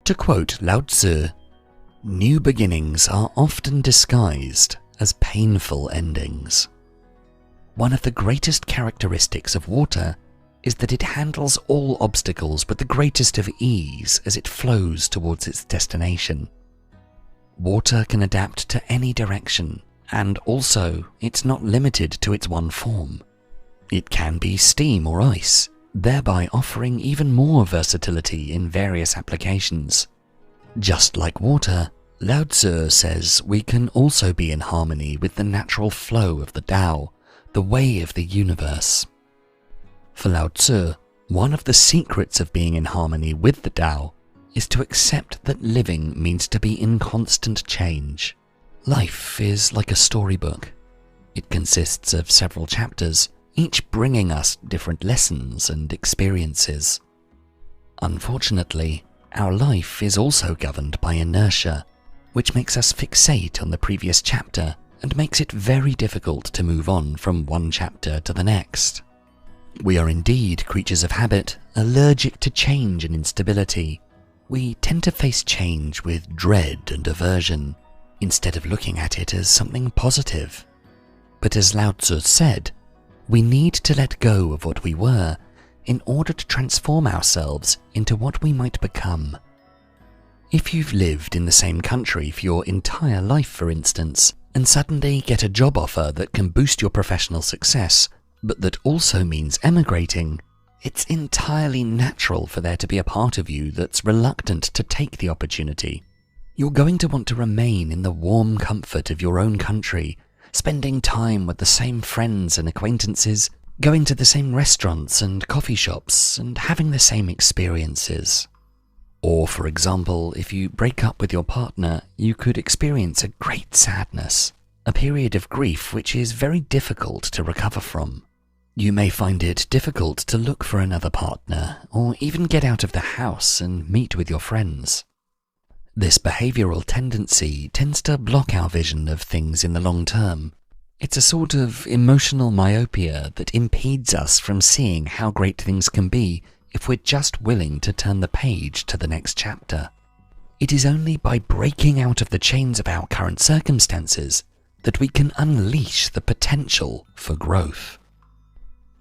To quote Lao Tzu, "New beginnings are often disguised as painful endings." One of the greatest characteristics of water is that it handles all obstacles with the greatest of ease as it flows towards its destination. Water can adapt to any direction, and also it's not limited to its one form. It can be steam or ice, thereby offering even more versatility in various applications. Just like water, Lao Tzu says we can also be in harmony with the natural flow of the Tao, the way of the universe. For Lao Tzu, one of the secrets of being in harmony with the Tao is to accept that living means to be in constant change. Life is like a storybook. It consists of several chapters, each bringing us different lessons and experiences. Unfortunately, our life is also governed by inertia, which makes us fixate on the previous chapter and makes it very difficult to move on from one chapter to the next. We are indeed creatures of habit, allergic to change and instability. We tend to face change with dread and aversion, instead of looking at it as something positive. But as Lao Tzu said, we need to let go of what we were in order to transform ourselves into what we might become. If you've lived in the same country for your entire life, for instance, and suddenly get a job offer that can boost your professional success, but that also means emigrating, it's entirely natural for there to be a part of you that's reluctant to take the opportunity. You're going to want to remain in the warm comfort of your own country, spending time with the same friends and acquaintances, going to the same restaurants and coffee shops, and having the same experiences. Or, for example, if you break up with your partner, you could experience a great sadness, a period of grief which is very difficult to recover from. You may find it difficult to look for another partner, or even get out of the house and meet with your friends. This behavioral tendency tends to block our vision of things in the long term. It's a sort of emotional myopia that impedes us from seeing how great things can be if we're just willing to turn the page to the next chapter. It is only by breaking out of the chains of our current circumstances that we can unleash the potential for growth.